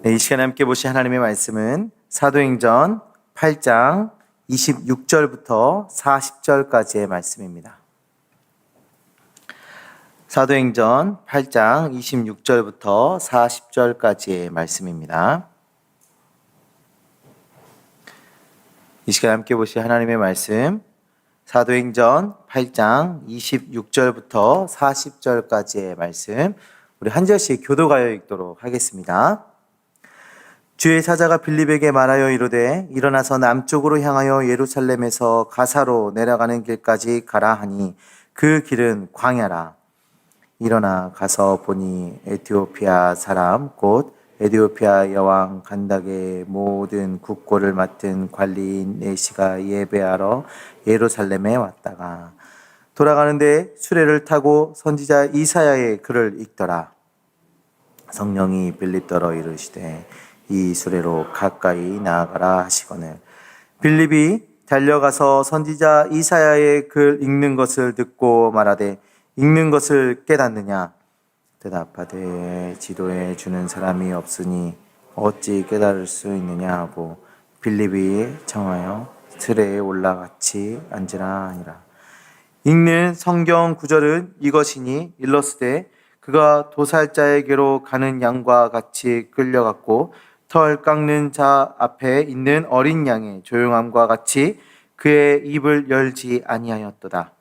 네, 이 시간에 함께 보실 하나님의 말씀은 사도행전 8장 26절부터 40절까지의 말씀입니다. 사도행전 8장 26절부터 40절까지의 말씀입니다. 이 시간에 함께 보실 하나님의 말씀 사도행전 8장 26절부터 40절까지의 말씀, 우리 한 절씩 교도가여 읽도록 하겠습니다. 주의 사자가 빌립에게 말하여 이르되 일어나서 남쪽으로 향하여 예루살렘에서 가사로 내려가는 길까지 가라 하니 그 길은 광야라. 일어나 가서 보니 에티오피아 사람 곧 에티오피아 여왕 간닥의 모든 국고를 맡은 관리인 네시가 예배하러 예루살렘에 왔다가 돌아가는데 수레를 타고 선지자 이사야의 글을 읽더라. 성령이 빌립더러 이르시되 이 수레로 가까이 나아가라 하시거늘 빌립이 달려가서 선지자 이사야의 글 읽는 것을 듣고 말하되 읽는 것을 깨닫느냐? 대답하되 지도해 주는 사람이 없으니 어찌 깨달을 수 있느냐 하고 빌립이 청하여 수레에 올라같이 앉으라 하니라. 읽는 성경 구절은 이것이니 일러스되 그가 도살자에게로 가는 양과 같이 끌려갔고 털 깎는 자 앞에 있는 어린 양의 조용함과 같이 그의 입을 열지 아니하였도다.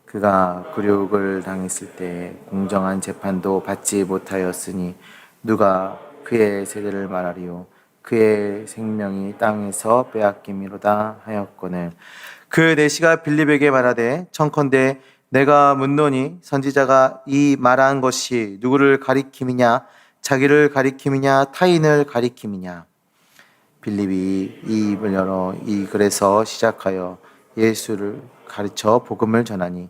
그가 굴욕을 당했을 때 공정한 재판도 받지 못하였으니 누가 그의 세대를 말하리요? 그의 생명이 땅에서 빼앗김이로다 하였거늘 그 내시가 빌립에게 말하되 청컨대 내가 묻노니 선지자가 이 말한 것이 누구를 가리킴이냐? 자기를 가리킴이냐? 타인을 가리킴이냐? 빌립이 이 입을 열어 이 글에서 시작하여 예수를 가르쳐 복음을 전하니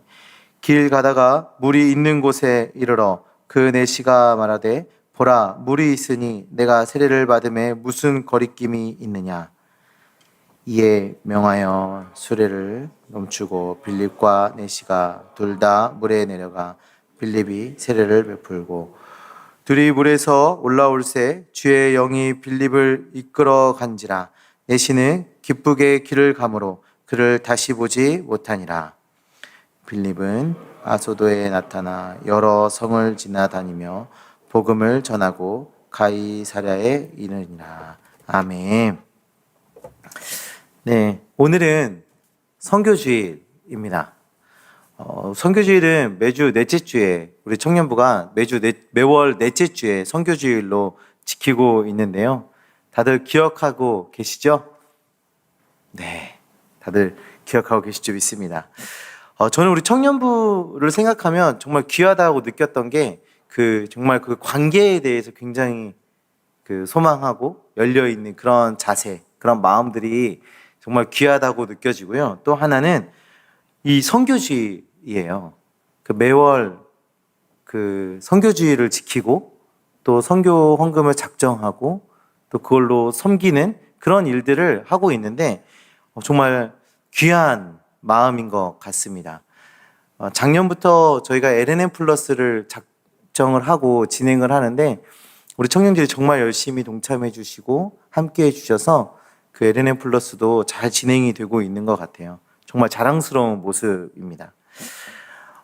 길 가다가 물이 있는 곳에 이르러 그 내시가 말하되 보라 물이 있으니 내가 세례를 받음에 무슨 거리낌이 있느냐? 이에 명하여 수레를 멈추고 빌립과 내시가 둘 다 물에 내려가 빌립이 세례를 베풀고 둘이 물에서 올라올새 주의 영이 빌립을 이끌어 간지라. 내시는 기쁘게 길을 가므로 그를 다시 보지 못하니라. 빌립은 아소도에 나타나 여러 성을 지나다니며 복음을 전하고 가이사랴에 이르니라. 아멘. 네, 오늘은 선교주일입니다. 선교주일은 매주 넷째 주에 우리 청년부가 매월 넷째 주에 선교주일로 지키고 있는데요. 다들 기억하고 계시죠? 네, 다들 기억하고 계실 줄 믿습니다. 저는 우리 청년부를 생각하면 정말 귀하다고 느꼈던 게 정말 그 관계에 대해서 굉장히 소망하고 열려있는 그런 자세, 그런 마음들이 정말 귀하다고 느껴지고요. 또 하나는 이 선교주의예요. 매월 선교주의를 지키고 또 선교 헌금을 작정하고 또 그걸로 섬기는 그런 일들을 하고 있는데 정말 귀한 마음인 것 같습니다. 작년부터 저희가 LNM 플러스를 작정을 하고 진행을 하는데 우리 청년들이 정말 열심히 동참해 주시고 함께 해 주셔서 그 LNM 플러스도 잘 진행이 되고 있는 것 같아요. 정말 자랑스러운 모습입니다.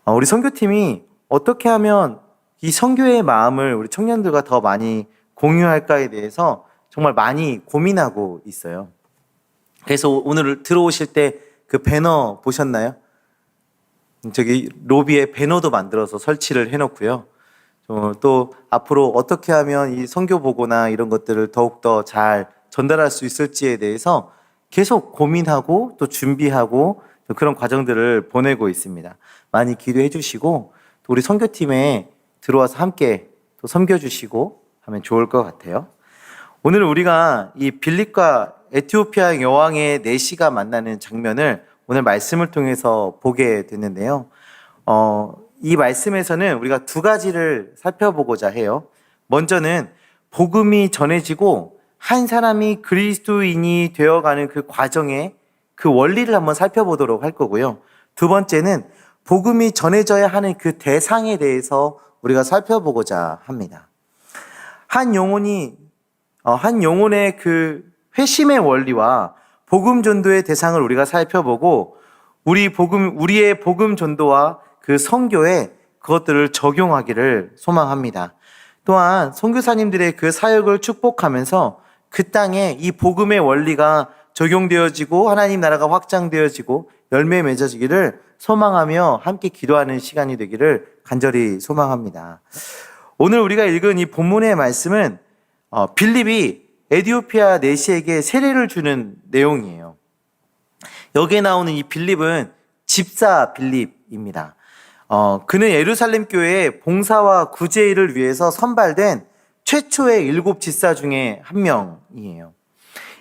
우리 선교팀이 어떻게 하면 이 선교의 마음을 우리 청년들과 더 많이 공유할까에 대해서 정말 많이 고민하고 있어요. 그래서 오늘 들어오실 때 그 배너 보셨나요? 저기 로비에 배너도 만들어서 설치를 해놓고요. 또 앞으로 어떻게 하면 이 선교 보고나 이런 것들을 더욱더 잘 전달할 수 있을지에 대해서 계속 고민하고 또 준비하고 또 그런 과정들을 보내고 있습니다. 많이 기도해 주시고 또 우리 선교팀에 들어와서 함께 또 섬겨주시고 하면 좋을 것 같아요. 오늘 우리가 이 빌립과 에티오피아 여왕의 내시가 만나는 장면을 오늘 말씀을 통해서 보게 됐는데요. 이 말씀에서는 우리가 두 가지를 살펴보고자 해요. 먼저는 복음이 전해지고 한 사람이 그리스도인이 되어가는 그 과정의 그 원리를 한번 살펴보도록 할 거고요. 두 번째는 복음이 전해져야 하는 그 대상에 대해서 우리가 살펴보고자 합니다. 한 영혼이 한 영혼의 그 회심의 원리와 복음 전도의 대상을 우리가 살펴보고 우리의 복음 전도와 그 선교에 그것들을 적용하기를 소망합니다. 또한 선교사님들의 그 사역을 축복하면서 그 땅에 이 복음의 원리가 적용되어지고 하나님 나라가 확장되어지고 열매 맺어지기를 소망하며 함께 기도하는 시간이 되기를 간절히 소망합니다. 오늘 우리가 읽은 이 본문의 말씀은 빌립이 에디오피아 내시에게 세례를 주는 내용이에요. 여기에 나오는 이 빌립은 집사 빌립입니다. 그는 예루살렘 교회의 봉사와 구제일을 위해서 선발된 최초의 7 집사 중에 한 명이에요.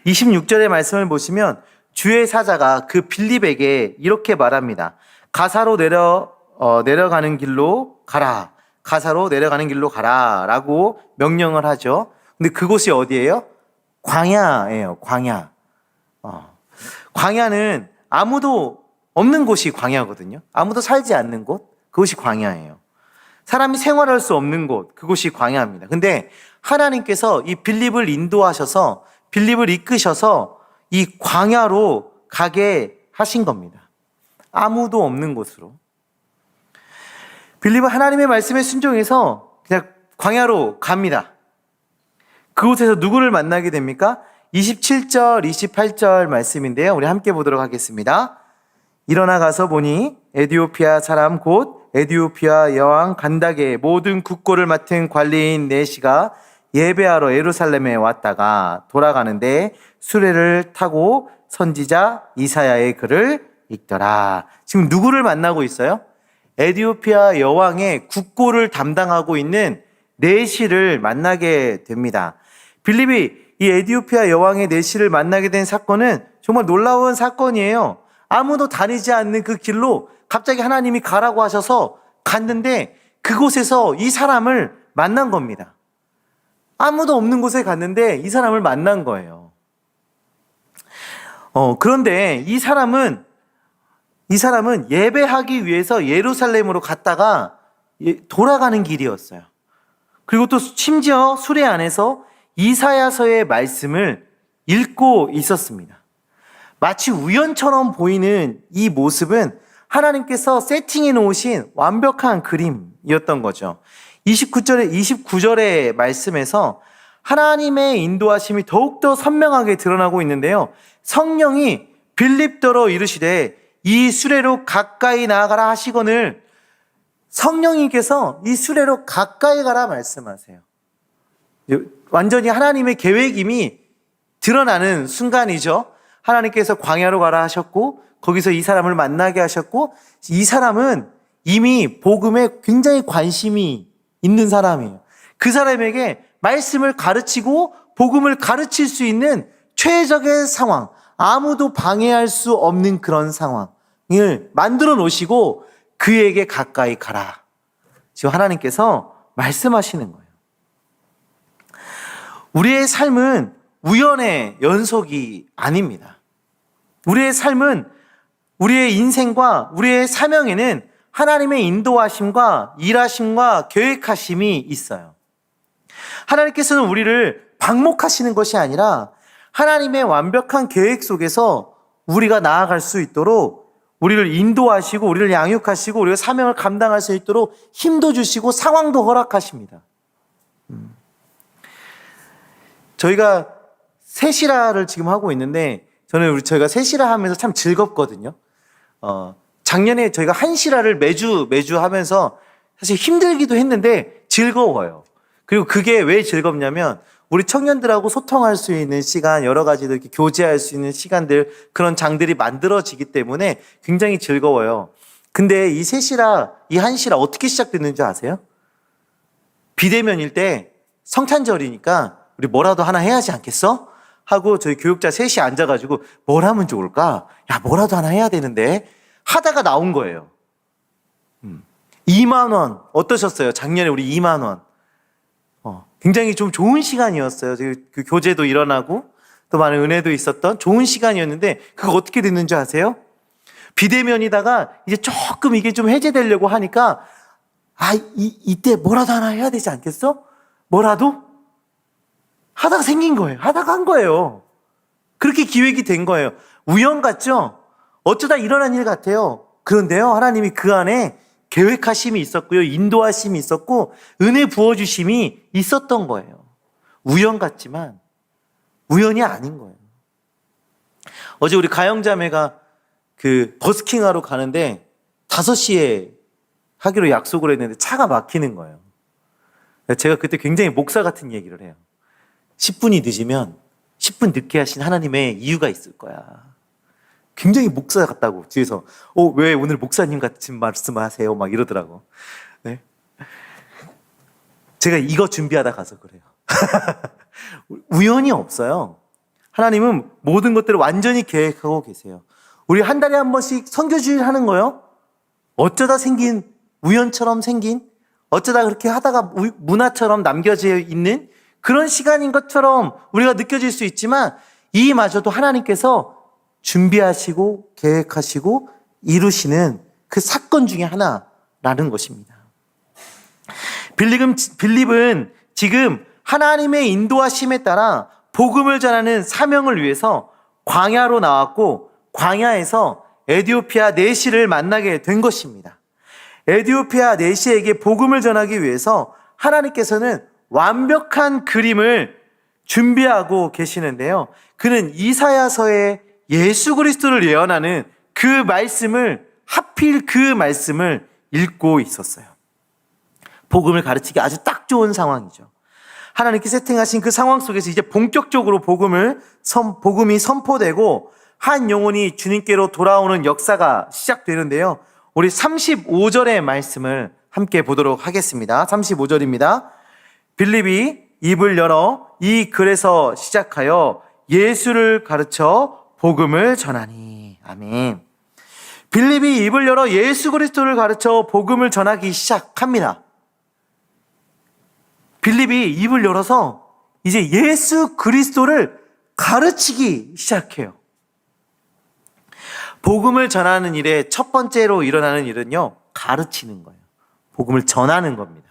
26절의 말씀을 보시면 주의 사자가 그 빌립에게 이렇게 말합니다. 가사로 내려가는 길로 가라. 가사로 내려가는 길로 가라. 라고 명령을 하죠. 근데 그곳이 어디예요? 광야예요. 광야. 광야는 아무도 없는 곳이 광야거든요. 아무도 살지 않는 곳, 그곳이 광야예요. 사람이 생활할 수 없는 곳, 그곳이 광야입니다. 근데 하나님께서 이 빌립을 인도하셔서 빌립을 이끄셔서 이 광야로 가게 하신 겁니다. 아무도 없는 곳으로. 빌립은 하나님의 말씀에 순종해서 그냥 광야로 갑니다. 그곳에서 누구를 만나게 됩니까? 27절, 28절 말씀인데요. 우리 함께 보도록 하겠습니다. 일어나 가서 보니 에디오피아 사람 곧 에디오피아 여왕 간닥의 모든 국고를 맡은 관리인 네시가 예배하러 예루살렘에 왔다가 돌아가는데 수레를 타고 선지자 이사야의 글을 읽더라. 지금 누구를 만나고 있어요? 에디오피아 여왕의 국고를 담당하고 있는 네시를 만나게 됩니다. 빌립이 이 에디오피아 여왕의 네시를 만나게 된 사건은 정말 놀라운 사건이에요. 아무도 다니지 않는 그 길로 갑자기 하나님이 가라고 하셔서 갔는데 그곳에서 이 사람을 만난 겁니다. 아무도 없는 곳에 갔는데 이 사람을 만난 거예요. 그런데 이 사람은 예배하기 위해서 예루살렘으로 갔다가 돌아가는 길이었어요. 그리고 또 심지어 수레 안에서 이사야서의 말씀을 읽고 있었습니다. 마치 우연처럼 보이는 이 모습은 하나님께서 세팅해 놓으신 완벽한 그림이었던 거죠. 29절의 말씀에서 하나님의 인도하심이 더욱더 선명하게 드러나고 있는데요. 성령이 빌립더러 이르시되 이 수레로 가까이 나아가라 하시거늘 성령님께서 이 수레로 가까이 가라 말씀하세요. 완전히 하나님의 계획임이 드러나는 순간이죠. 하나님께서 광야로 가라 하셨고 거기서 이 사람을 만나게 하셨고 이 사람은 이미 복음에 굉장히 관심이 있는 사람이에요. 그 사람에게 말씀을 가르치고 복음을 가르칠 수 있는 최적의 상황, 아무도 방해할 수 없는 그런 상황을 만들어 놓으시고 그에게 가까이 가라. 지금 하나님께서 말씀하시는 거예요. 우리의 삶은 우연의 연속이 아닙니다. 우리의 삶은 우리의 인생과 우리의 사명에는 하나님의 인도하심과 일하심과 계획하심이 있어요. 하나님께서는 우리를 방목하시는 것이 아니라 하나님의 완벽한 계획 속에서 우리가 나아갈 수 있도록 우리를 인도하시고 우리를 양육하시고 우리가 사명을 감당할 수 있도록 힘도 주시고 상황도 허락하십니다. 저희가 새시라를 지금 하고 있는데 저희가 새시라 하면서 참 즐겁거든요. 작년에 저희가 한시라를 매주 하면서 사실 힘들기도 했는데 즐거워요. 그리고 그게 왜 즐겁냐면 우리 청년들하고 소통할 수 있는 시간, 여러 가지들 이렇게 교제할 수 있는 시간들, 그런 장들이 만들어지기 때문에 굉장히 즐거워요. 근데 이 새시라, 이 한시라 어떻게 시작됐는지 아세요? 비대면일 때 성탄절이니까 우리 뭐라도 하나 해야지 않겠어? 하고 저희 교육자 셋이 앉아가지고 뭘 하면 좋을까? 야, 뭐라도 하나 해야 되는데 하다가 나온 거예요. 2만 원 어떠셨어요? 작년에 우리 2만 원. 굉장히 좀 좋은 시간이었어요. 그 교제도 일어나고 또 많은 은혜도 있었던 좋은 시간이었는데 그거 어떻게 됐는지 아세요? 비대면이다가 이제 조금 이게 좀 해제되려고 하니까 이때 뭐라도 하나 해야 되지 않겠어? 뭐라도? 하다가 생긴 거예요. 하다가 한 거예요. 그렇게 기획이 된 거예요. 우연 같죠? 어쩌다 일어난 일 같아요. 그런데요, 하나님이 그 안에 계획하심이 있었고요, 인도하심이 있었고, 은혜 부어주심이 있었던 거예요. 우연 같지만 우연이 아닌 거예요. 어제 우리 가영자매가 그 버스킹 하러 가는데 5시에 하기로 약속을 했는데 차가 막히는 거예요. 제가 그때 굉장히 목사 같은 얘기를 해요. 10분이 늦으면 10분 늦게 하신 하나님의 이유가 있을 거야. 굉장히 목사 같다고 뒤에서 왜 오늘 목사님 같은 말씀을 하세요? 막 이러더라고. 네. 제가 이거 준비하다 가서 그래요. 우연이 없어요. 하나님은 모든 것들을 완전히 계획하고 계세요. 우리 한 달에 한 번씩 선교주일 하는 거요. 어쩌다 생긴, 우연처럼 생긴, 어쩌다 그렇게 하다가 문화처럼 남겨져 있는 그런 시간인 것처럼 우리가 느껴질 수 있지만, 이마저도 하나님께서 준비하시고 계획하시고 이루시는 그 사건 중에 하나라는 것입니다. 빌립은 지금 하나님의 인도하심에 따라 복음을 전하는 사명을 위해서 광야로 나왔고, 광야에서 에디오피아 내시를 만나게 된 것입니다. 에디오피아 내시에게 복음을 전하기 위해서 하나님께서는 완벽한 그림을 준비하고 계시는데요. 그는 이사야서에 예수 그리스도를 예언하는 그 말씀을, 하필 그 말씀을 읽고 있었어요. 복음을 가르치기 아주 딱 좋은 상황이죠. 하나님께 세팅하신 그 상황 속에서 이제 본격적으로 복음이 선포되고 한 영혼이 주님께로 돌아오는 역사가 시작되는데요. 우리 35절의 말씀을 함께 보도록 하겠습니다. 35절입니다. 빌립이 입을 열어 이 글에서 시작하여 예수를 가르쳐 복음을 전하니. 아멘. 빌립이 입을 열어 예수 그리스도를 가르쳐 복음을 전하기 시작합니다. 빌립이 입을 열어서 이제 예수 그리스도를 가르치기 시작해요. 복음을 전하는 일에 첫 번째로 일어나는 일은요, 가르치는 거예요. 복음을 전하는 겁니다.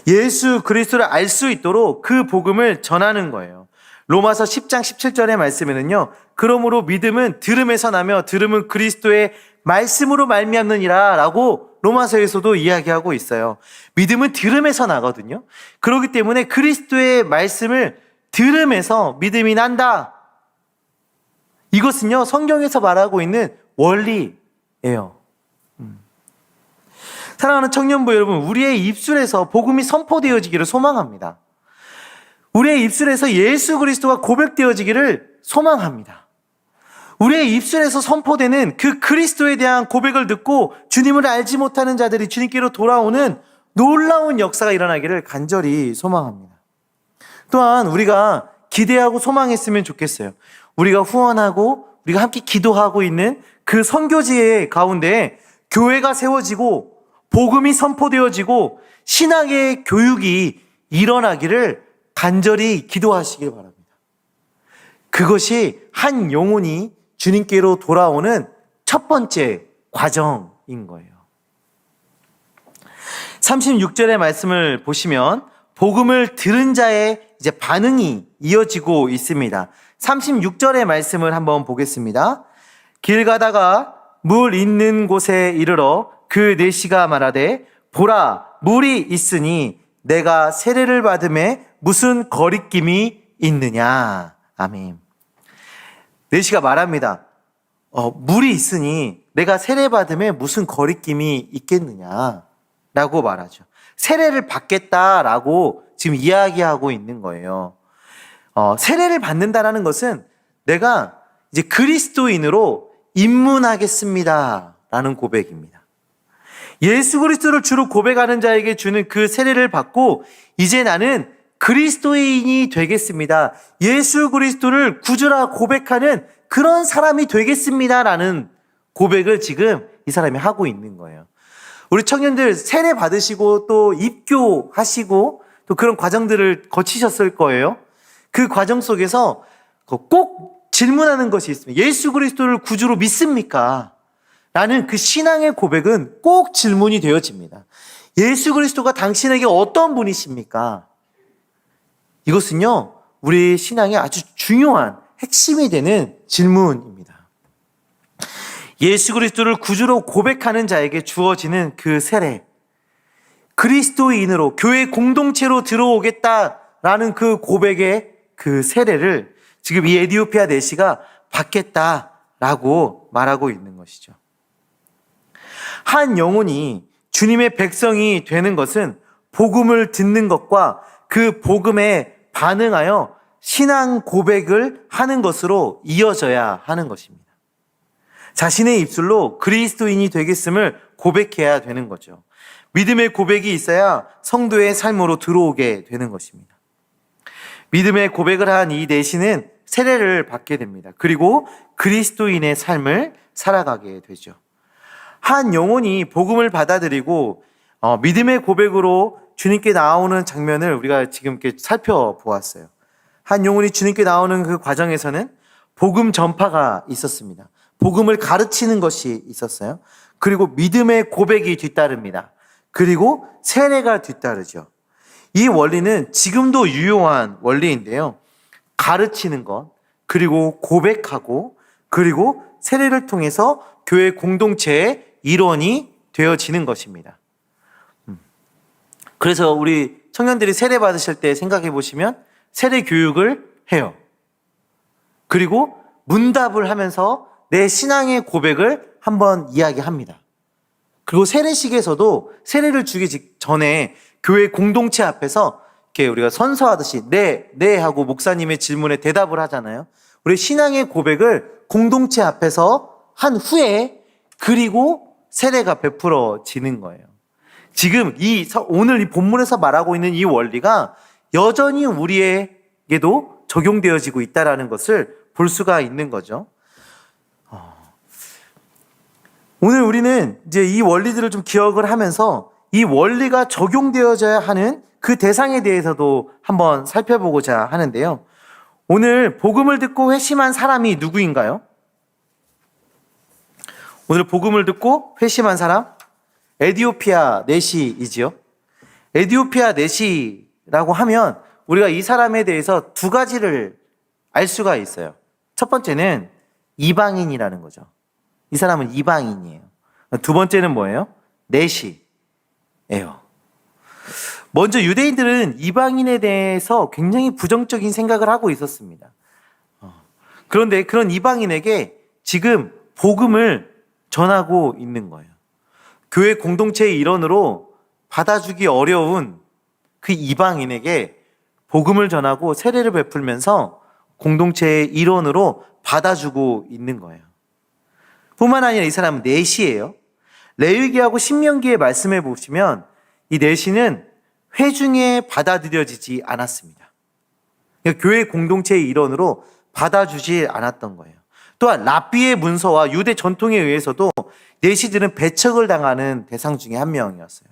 예수 그리스도를 알 수 있도록 그 복음을 전하는 거예요. 로마서 10장 17절의 말씀에는요, 그러므로 믿음은 들음에서 나며 들음은 그리스도의 말씀으로 말미암느니라 라고 로마서에서도 이야기하고 있어요. 믿음은 들음에서 나거든요. 그렇기 때문에 그리스도의 말씀을 들음에서 믿음이 난다. 이것은요, 성경에서 말하고 있는 원리예요. 사랑하는 청년부 여러분, 우리의 입술에서 복음이 선포되어지기를 소망합니다. 우리의 입술에서 예수 그리스도가 고백되어지기를 소망합니다. 우리의 입술에서 선포되는 그 그리스도에 대한 고백을 듣고 주님을 알지 못하는 자들이 주님께로 돌아오는 놀라운 역사가 일어나기를 간절히 소망합니다. 또한 우리가 기대하고 소망했으면 좋겠어요. 우리가 후원하고 우리가 함께 기도하고 있는 그 선교지의 가운데 교회가 세워지고 복음이 선포되어지고 신앙의 교육이 일어나기를 간절히 기도하시길 바랍니다. 그것이 한 영혼이 주님께로 돌아오는 첫 번째 과정인 거예요. 36절의 말씀을 보시면 복음을 들은 자의 이제 반응이 이어지고 있습니다. 36절의 말씀을 한번 보겠습니다. 길 가다가 물 있는 곳에 이르러 그 내시가 말하되 보라 물이 있으니 내가 세례를 받음에 무슨 거리낌이 있느냐. 아멘. 내시가 말합니다. 물이 있으니 내가 세례 받음에 무슨 거리낌이 있겠느냐 라고 말하죠. 세례를 받겠다라고 지금 이야기하고 있는 거예요. 세례를 받는다라는 것은 내가 이제 그리스도인으로 입문하겠습니다 라는 고백입니다. 예수 그리스도를 주로 고백하는 자에게 주는 그 세례를 받고 이제 나는 그리스도인이 되겠습니다. 예수 그리스도를 구주라 고백하는 그런 사람이 되겠습니다 라는 고백을 지금 이 사람이 하고 있는 거예요. 우리 청년들 세례 받으시고 또 입교하시고 또 그런 과정들을 거치셨을 거예요. 그 과정 속에서 꼭 질문하는 것이 있습니다. 예수 그리스도를 구주로 믿습니까? 라는 그 신앙의 고백은 꼭 질문이 되어집니다. 예수 그리스도가 당신에게 어떤 분이십니까? 이것은요, 우리 신앙의 아주 중요한 핵심이 되는 질문입니다. 예수 그리스도를 구주로 고백하는 자에게 주어지는 그 세례, 그리스도인으로 교회 공동체로 들어오겠다라는 그 고백의 그 세례를 지금 이 에디오피아 내시가 받겠다라고 말하고 있는 것이죠. 한 영혼이 주님의 백성이 되는 것은 복음을 듣는 것과 그 복음에 반응하여 신앙 고백을 하는 것으로 이어져야 하는 것입니다. 자신의 입술로 그리스도인이 되겠음을 고백해야 되는 거죠. 믿음의 고백이 있어야 성도의 삶으로 들어오게 되는 것입니다. 믿음의 고백을 한 이 내시는 세례를 받게 됩니다. 그리고 그리스도인의 삶을 살아가게 되죠. 한 영혼이 복음을 받아들이고 믿음의 고백으로 주님께 나오는 장면을 우리가 지금 이렇게 살펴보았어요. 한 영혼이 주님께 나오는 그 과정에서는 복음 전파가 있었습니다. 복음을 가르치는 것이 있었어요. 그리고 믿음의 고백이 뒤따릅니다. 그리고 세례가 뒤따르죠. 이 원리는 지금도 유효한 원리인데요. 가르치는 것, 그리고 고백하고, 그리고 세례를 통해서 교회 공동체의 일원이 되어지는 것입니다. 그래서 우리 청년들이 세례 받으실 때 생각해 보시면 세례 교육을 해요. 그리고 문답을 하면서 내 신앙의 고백을 한번 이야기합니다. 그리고 세례식에서도 세례를 주기 전에 교회 공동체 앞에서 이렇게 우리가 선서하듯이 네 하고 목사님의 질문에 대답을 하잖아요. 우리 신앙의 고백을 공동체 앞에서 한 후에 그리고 세례가 베풀어지는 거예요. 지금 오늘 이 본문에서 말하고 있는 이 원리가 여전히 우리에게도 적용되어지고 있다는 것을 볼 수가 있는 거죠. 오늘 우리는 이제 이 원리들을 좀 기억을 하면서 이 원리가 적용되어져야 하는 그 대상에 대해서도 한번 살펴보고자 하는데요. 오늘 복음을 듣고 회심한 사람이 누구인가요? 오늘 복음을 듣고 회심한 사람? 에디오피아 내시이지요. 에디오피아 내시라고 하면 우리가 이 사람에 대해서 두 가지를 알 수가 있어요. 첫 번째는 이방인이라는 거죠. 이 사람은 이방인이에요. 두 번째는 뭐예요? 내시예요. 먼저 유대인들은 이방인에 대해서 굉장히 부정적인 생각을 하고 있었습니다. 그런데 그런 이방인에게 지금 복음을 전하고 있는 거예요. 교회 공동체의 일원으로 받아주기 어려운 그 이방인에게 복음을 전하고 세례를 베풀면서 공동체의 일원으로 받아주고 있는 거예요. 뿐만 아니라 이 사람은 내시예요. 레위기하고 신명기의 말씀해 보시면 이 내시는 회중에 받아들여지지 않았습니다. 교회 공동체의 일원으로 받아주지 않았던 거예요. 또한 랍비의 문서와 유대 전통에 의해서도 내시들은 배척을 당하는 대상 중에 한 명이었어요.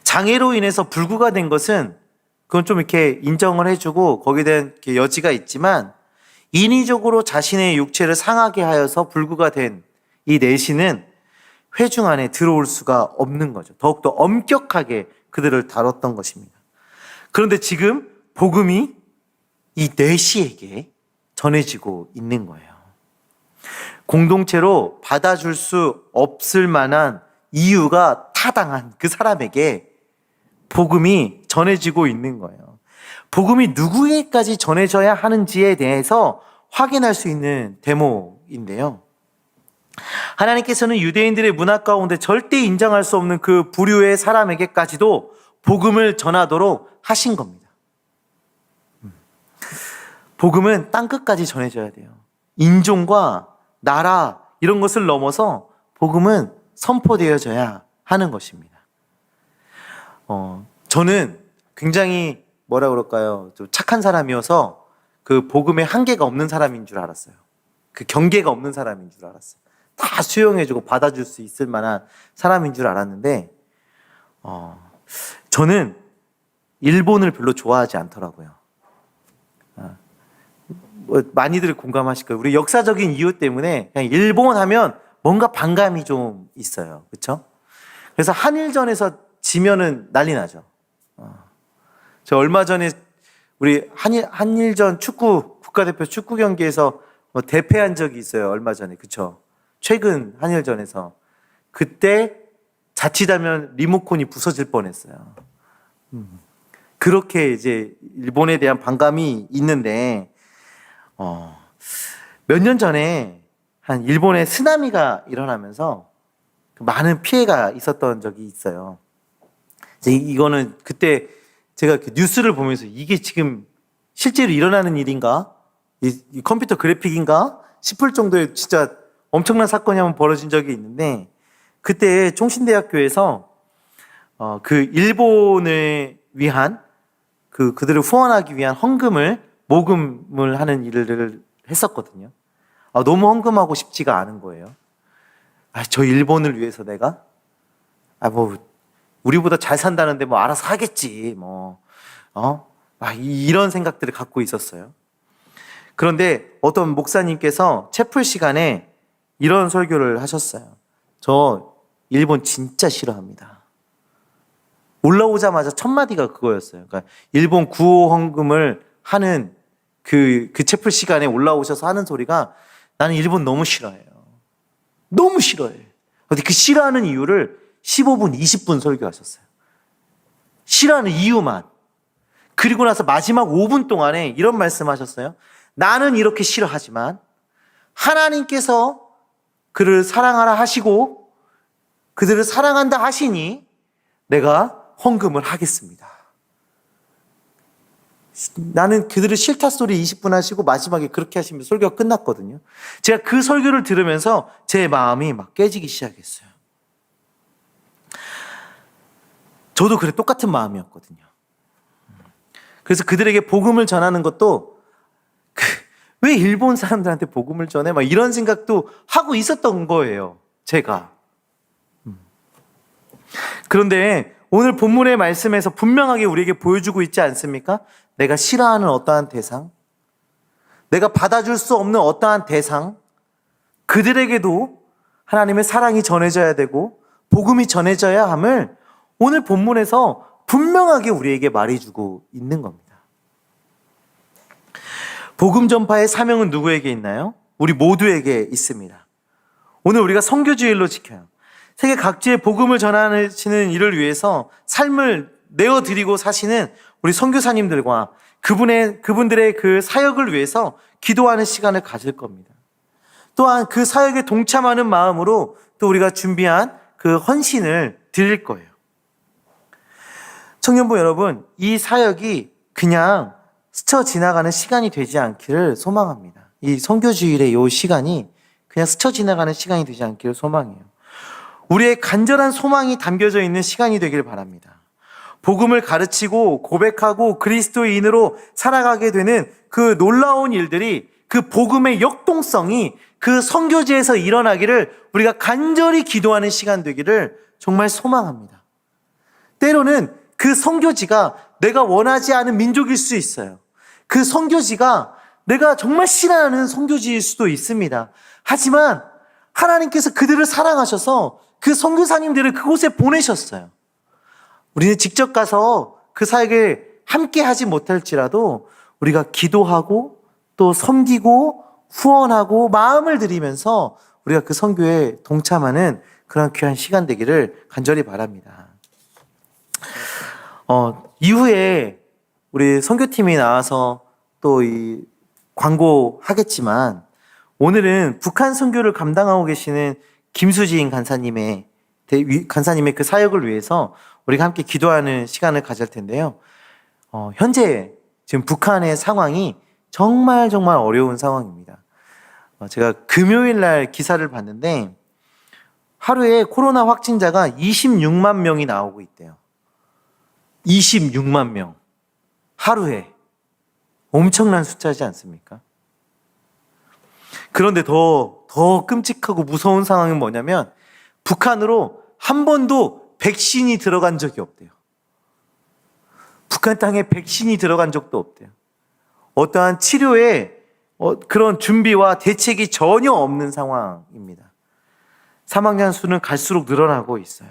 장애로 인해서 불구가 된 것은 그건 좀 이렇게 인정을 해주고 거기에 대한 여지가 있지만 인위적으로 자신의 육체를 상하게 하여서 불구가 된 이 내시는 회중 안에 들어올 수가 없는 거죠. 더욱더 엄격하게 그들을 다뤘던 것입니다. 그런데 지금 복음이 이 내시에게 전해지고 있는 거예요. 공동체로 받아줄 수 없을 만한 이유가 타당한 그 사람에게 복음이 전해지고 있는 거예요. 복음이 누구에게까지 전해져야 하는지에 대해서 확인할 수 있는 대목인데요. 하나님께서는 유대인들의 문화 가운데 절대 인정할 수 없는 그 부류의 사람에게까지도 복음을 전하도록 하신 겁니다. 복음은 땅끝까지 전해져야 돼요. 인종과 나라 이런 것을 넘어서 복음은 선포되어져야 하는 것입니다. 저는 굉장히 뭐라 그럴까요? 좀 착한 사람이어서 그 복음에 한계가 없는 사람인 줄 알았어요. 그 경계가 없는 사람인 줄 알았어요. 다 수용해주고 받아줄 수 있을 만한 사람인 줄 알았는데 저는 일본을 별로 좋아하지 않더라고요. 많이들 공감하실 거예요. 우리 역사적인 이유 때문에 그냥 일본 하면 뭔가 반감이 좀 있어요. 그렇죠? 그래서 한일전에서 지면은 난리 나죠. 저 얼마 전에 우리 한일전 국가대표 축구 경기에서 대패한 적이 있어요. 얼마 전에. 그쵸? 최근 한일전에서. 그때 자칫하면 리모컨이 부서질 뻔했어요. 그렇게 이제 일본에 대한 반감이 있는데, 몇 년 전에 한 일본에 쓰나미가 일어나면서 많은 피해가 있었던 적이 있어요. 이거는 그때 제가 뉴스를 보면서 이게 지금 실제로 일어나는 일인가? 이 컴퓨터 그래픽인가? 싶을 정도의 진짜 엄청난 사건이 한번 벌어진 적이 있는데, 그때 총신대학교에서 그 일본을 위한 그들을 후원하기 위한 헌금을 모금을 하는 일을 했었거든요. 너무 헌금하고 싶지가 않은 거예요. 저 일본을 위해서 내가 우리보다 잘 산다는데 알아서 하겠지 이런 생각들을 갖고 있었어요. 그런데 어떤 목사님께서 채플 시간에 이런 설교를 하셨어요. 저 일본 진짜 싫어합니다. 올라오자마자 첫 마디가 그거였어요. 그러니까 일본 구호 헌금을 하는 그 채플 시간에 올라오셔서 하는 소리가, 나는 일본 너무 싫어해요. 너무 싫어해. 근데 그 싫어하는 이유를 15분, 20분 설교하셨어요. 싫어하는 이유만. 그리고 나서 마지막 5분 동안에 이런 말씀하셨어요. 나는 이렇게 싫어하지만 하나님께서 그를 사랑하라 하시고 그들을 사랑한다 하시니 내가 헌금을 하겠습니다. 나는 그들을 싫다 소리 20분 하시고 마지막에 그렇게 하시면 설교가 끝났거든요. 제가 그 설교를 들으면서 제 마음이 막 깨지기 시작했어요. 저도 그래 똑같은 마음이었거든요. 그래서 그들에게 복음을 전하는 것도 왜 일본 사람들한테 복음을 전해? 막 이런 생각도 하고 있었던 거예요. 제가. 그런데 오늘 본문의 말씀에서 분명하게 우리에게 보여주고 있지 않습니까? 내가 싫어하는 어떠한 대상, 내가 받아줄 수 없는 어떠한 대상, 그들에게도 하나님의 사랑이 전해져야 되고 복음이 전해져야 함을 오늘 본문에서 분명하게 우리에게 말해주고 있는 겁니다. 복음 전파의 사명은 누구에게 있나요? 우리 모두에게 있습니다. 오늘 우리가 선교주일로 지켜요. 세계 각지에 복음을 전하시는 일을 위해서 삶을 내어드리고 사시는 우리 선교사님들과 그분들의 그 사역을 위해서 기도하는 시간을 가질 겁니다. 또한 그 사역에 동참하는 마음으로 또 우리가 준비한 그 헌신을 드릴 거예요. 청년부 여러분, 이 사역이 그냥 스쳐 지나가는 시간이 되지 않기를 소망합니다. 이 선교주일의 이 시간이 그냥 스쳐 지나가는 시간이 되지 않기를 소망해요. 우리의 간절한 소망이 담겨져 있는 시간이 되길 바랍니다. 복음을 가르치고 고백하고 그리스도인으로 살아가게 되는 그 놀라운 일들이, 그 복음의 역동성이 그 선교지에서 일어나기를 우리가 간절히 기도하는 시간 되기를 정말 소망합니다. 때로는 그 선교지가 내가 원하지 않은 민족일 수 있어요. 그 선교지가 내가 정말 싫어하는 선교지일 수도 있습니다. 하지만 하나님께서 그들을 사랑하셔서 그 선교사님들을 그곳에 보내셨어요. 우리는 직접 가서 그 사역을 함께 하지 못할지라도 우리가 기도하고 또 섬기고 후원하고 마음을 들이면서 우리가 그 선교에 동참하는 그런 귀한 시간 되기를 간절히 바랍니다. 이후에 우리 선교팀이 나와서 또 이 광고하겠지만, 오늘은 북한 선교를 감당하고 계시는 김수진 간사님의 그 사역을 위해서 우리가 함께 기도하는 시간을 가질 텐데요. 현재 지금 북한의 상황이 정말 어려운 상황입니다. 제가 금요일 날 기사를 봤는데 하루에 코로나 확진자가 26만 명이 나오고 있대요. 26만 명. 하루에. 엄청난 숫자지 않습니까? 그런데 더 끔찍하고 무서운 상황은 뭐냐면 북한으로 한 번도 백신이 들어간 적이 없대요. 북한 땅에 백신이 들어간 적도 없대요. 어떠한 치료에 그런 준비와 대책이 전혀 없는 상황입니다. 사망자 수는 갈수록 늘어나고 있어요.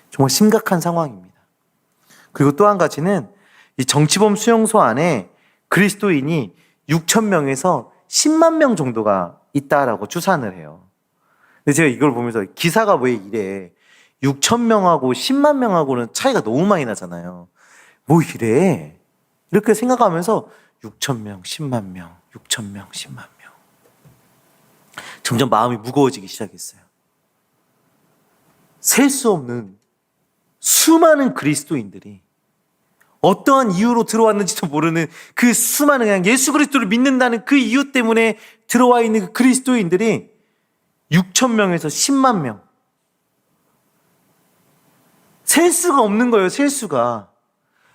정말 심각한 상황입니다. 그리고 또 한 가지는 이 정치범 수용소 안에 그리스도인이 6천 명에서 10만 명 정도가 있다라고 추산을 해요. 근데 제가 이걸 보면서 기사가 왜 이래? 6천 명하고 10만 명하고는 차이가 너무 많이 나잖아요. 뭐 이래? 이렇게 생각하면서 6천 명, 10만 명, 6천 명, 10만 명. 점점 마음이 무거워지기 시작했어요. 셀 수 없는 수많은 그리스도인들이 어떠한 이유로 들어왔는지도 모르는 그 수많은 그냥 예수 그리스도를 믿는다는 그 이유 때문에 들어와 있는 그 그리스도인들이 6천 명에서 10만 명. 셀 수가 없는 거예요, 셀 수가.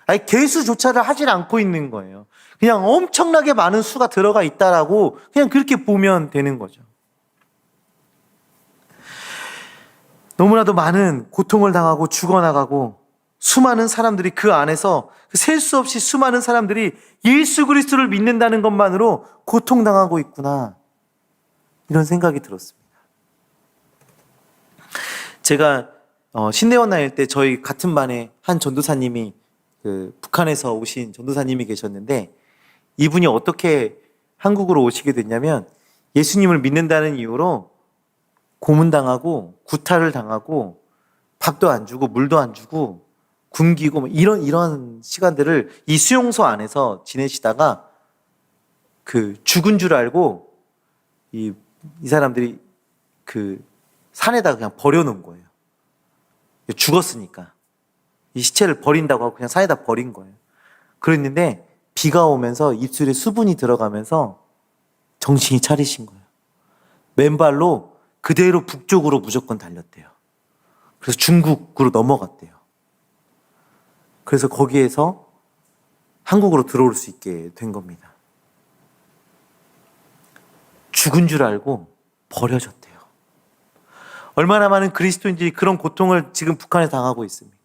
아니, 개수조차를 하질 않고 있는 거예요. 그냥 엄청나게 많은 수가 들어가 있다라고 그냥 그렇게 보면 되는 거죠. 너무나도 많은 고통을 당하고 죽어나가고 수많은 사람들이 그 안에서 셀 수 없이 수많은 사람들이 예수 그리스도를 믿는다는 것만으로 고통당하고 있구나. 이런 생각이 들었습니다. 제가 신대원 다닐 때 저희 같은 반에 한 전도사님이 북한에서 오신 전도사님이 계셨는데 이분이 어떻게 한국으로 오시게 됐냐면 예수님을 믿는다는 이유로 고문당하고 구타를 당하고 밥도 안 주고 물도 안 주고 굶기고 이런 시간들을 이 수용소 안에서 지내시다가 죽은 줄 알고 이 사람들이 산에다가 그냥 버려놓은 거예요. 죽었으니까 이 시체를 버린다고 하고 그냥 산에다 버린 거예요. 그랬는데 비가 오면서 입술에 수분이 들어가면서 정신이 차리신 거예요. 맨발로 그대로 북쪽으로 무조건 달렸대요. 그래서 중국으로 넘어갔대요. 그래서 거기에서 한국으로 들어올 수 있게 된 겁니다. 죽은 줄 알고 버려졌대요. 얼마나 많은 그리스도인들이 그런 고통을 지금 북한에 당하고 있습니까?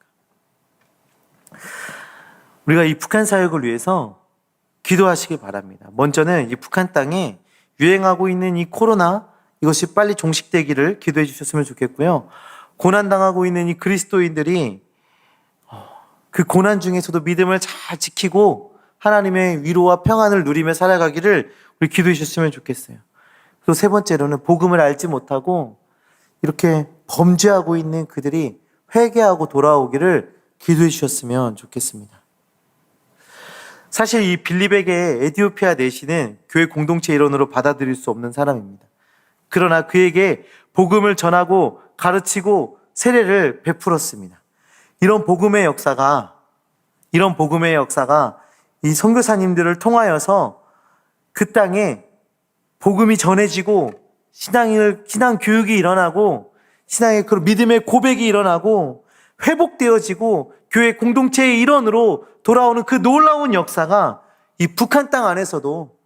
우리가 이 북한 사역을 위해서 기도하시기 바랍니다. 먼저는 이 북한 땅에 유행하고 있는 이 코로나 이것이 빨리 종식되기를 기도해 주셨으면 좋겠고요. 고난당하고 있는 이 그리스도인들이 그 고난 중에서도 믿음을 잘 지키고 하나님의 위로와 평안을 누리며 살아가기를 우리 기도해 주셨으면 좋겠어요. 그리고 세 번째로는 복음을 알지 못하고 이렇게 범죄하고 있는 그들이 회개하고 돌아오기를 기도해 주셨으면 좋겠습니다. 사실 이 빌립에게 에티오피아 내시는 교회 공동체 일원으로 받아들일 수 없는 사람입니다. 그러나 그에게 복음을 전하고 가르치고 세례를 베풀었습니다. 이런 복음의 역사가 이 선교사님들을 통하여서 그 땅에 복음이 전해지고 신앙 교육이 일어나고 신앙의 그런 믿음의 고백이 일어나고 회복되어지고 교회 공동체의 일원으로 돌아오는 그 놀라운 역사가 이 북한 땅 안에서도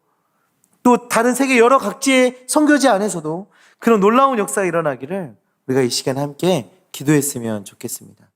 또 다른 세계 여러 각지의 선교지 안에서도 그런 놀라운 역사가 일어나기를 우리가 이 시간 함께 기도했으면 좋겠습니다.